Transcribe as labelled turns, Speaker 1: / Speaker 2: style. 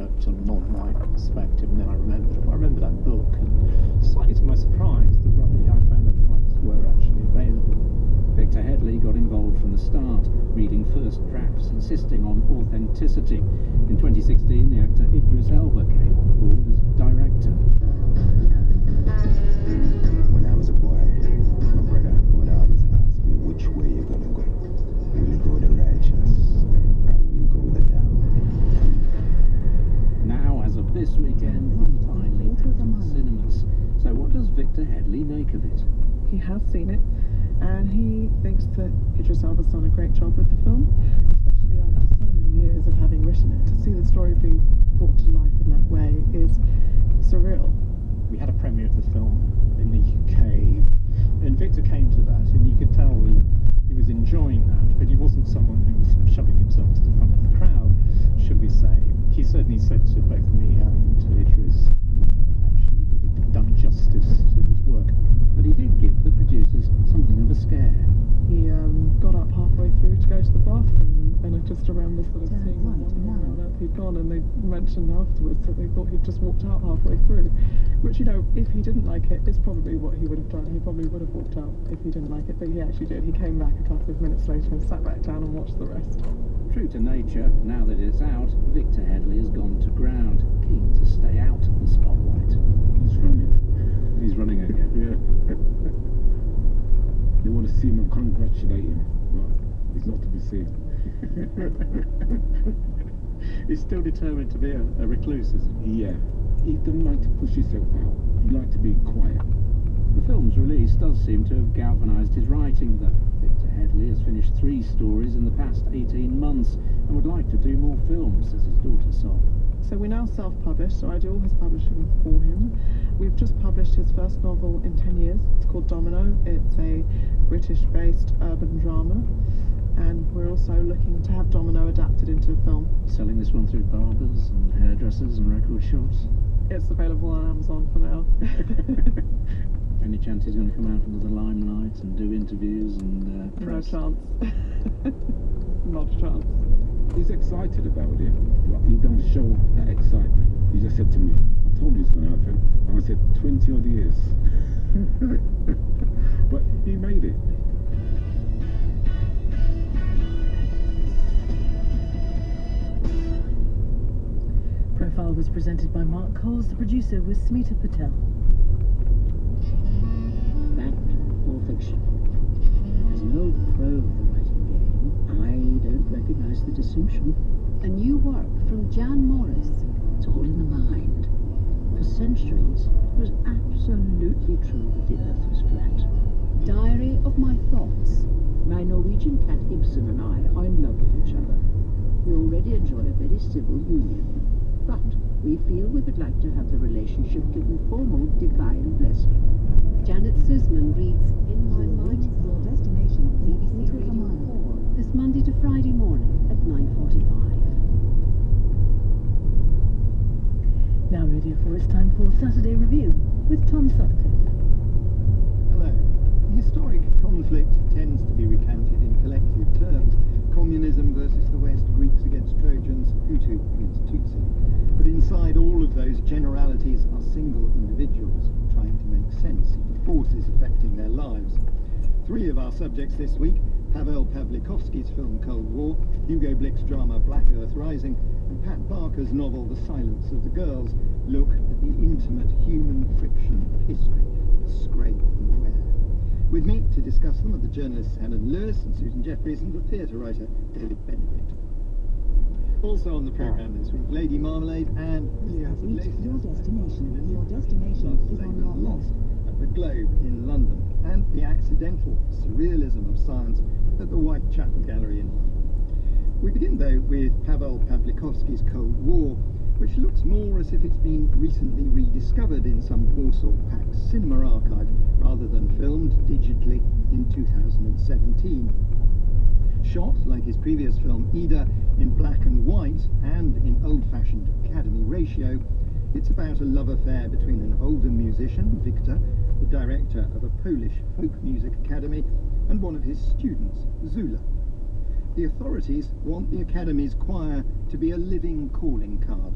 Speaker 1: a sort of non-white perspective, and then I remember that book, and slightly to my surprise, I found that the rights were actually available.
Speaker 2: Victor Headley got involved from the start, reading first drafts, insisting on authenticity. In 2016, the actor Idris Elba came on board as director.
Speaker 3: When I was a boy, my brother would always ask me, which way you gonna go? Will you go the righteous, or will you go the down?
Speaker 2: Now, as of this weekend, it's finally out in the cinemas. So what does Victor Headley make of it?
Speaker 4: He has seen it, and he thinks that Idris Elba's done a great job with the film, especially after so many years of having written it. To see the story be brought to life in that way is surreal.
Speaker 1: We had a premiere of the film in the UK, and Victor came to that, and you could tell he was enjoying that, but he wasn't someone who was shoving himself to the front of the crowd, should we say. He certainly said to both me and to Idris, actually, that it had done justice to his work.
Speaker 2: But he did give the producers something of a scare.
Speaker 4: He got up halfway through to go to the bathroom, and I just remember sort of seeing him wandering around after he'd gone, and they mentioned afterwards that they thought he'd just walked out halfway through, which, you know, if he didn't like it, is probably what he would have done. He probably would have walked out if he didn't like it, but he actually did. He came back a couple of minutes later and sat back down and watched the rest.
Speaker 2: True to nature, now that it's out, Victor Headley has gone to ground, keen to stay out of the spotlight.
Speaker 3: He's running. He's running again. Yeah. They want to see him and congratulate him, but he's not to be seen.
Speaker 1: He's still determined to be a recluse, isn't he?
Speaker 3: Yeah. He doesn't like to push himself out. He likes to be quiet.
Speaker 2: The film's release does seem to have galvanised his writing, though. Victor Headley has finished 3 stories in the past 18 months and would like to do more films, says his daughter Sol.
Speaker 4: So we now self-publish, so I do all his publishing for him. We've just published his first novel in 10 years. It's called Domino. It's a British-based urban drama, and we're also looking to have Domino adapted into a film.
Speaker 2: Selling this one through barbers and hairdressers and record shops.
Speaker 4: It's available on Amazon for now.
Speaker 2: Any chance he's going to come out into the limelight and do interviews and press?
Speaker 4: No chance. Not a chance.
Speaker 3: He's excited about it, but he don't show that excitement. He just said to me, I told you it's going to happen. And I said, 20 odd years. But he made it.
Speaker 5: Profile was presented by Mark Coles. The producer was Smita Patel.
Speaker 6: Fact or fiction? As an old pro of the writing game, I don't recognise the distinction.
Speaker 7: A new work from Jan Morris.
Speaker 6: It's all in the mind. For centuries, it was absolutely true that the Earth was flat.
Speaker 7: Diary of My Thoughts.
Speaker 6: My Norwegian cat Ibsen and I are in love with each other. We already enjoy a very civil union, but we feel we would like to have the relationship given formal divine blessing.
Speaker 7: Janet Suzman reads In My Mind.
Speaker 5: Your destination,
Speaker 7: BBC Radio 4. This Monday to Friday morning at 9:45.
Speaker 5: Now radio 4, it's time for Saturday Review with Tom Sutcliffe.
Speaker 8: Hello. Historic conflict tends to be recounted in collective terms. Communism versus the West, Greeks against Trojans, Hutu against Tutsi. But inside all of those generalities are single individuals trying to make sense of the forces affecting their lives. 3 of our subjects this week, Pavel Pawlikowski's film Cold War, Hugo Blick's drama Black Earth Rising, and Pat Barker's novel The Silence of the Girls, look at the intimate human friction of history, the scrape and the wear. With me to discuss them are the journalists Helen Lewis and Susan Jeffries and the theatre writer David Benedict. Also on the programme this week, Lady Marmalade and
Speaker 5: Your destination.
Speaker 8: Your
Speaker 5: Your destination is on your
Speaker 8: Lost
Speaker 5: left.
Speaker 8: at the Globe in London, and the accidental surrealism of science at the Whitechapel Gallery in London. We begin though with Pavel Pawlikowski's Cold War, which looks more as if it's been recently rediscovered in some Warsaw Pact cinema archive rather than filmed digitally in 2017. Shot, like his previous film Ida, in black and white and in old-fashioned Academy ratio, it's about a love affair between an older musician, Victor, the director of a Polish folk music academy, and one of his students, Zula. The authorities want the Academy's choir to be a living calling card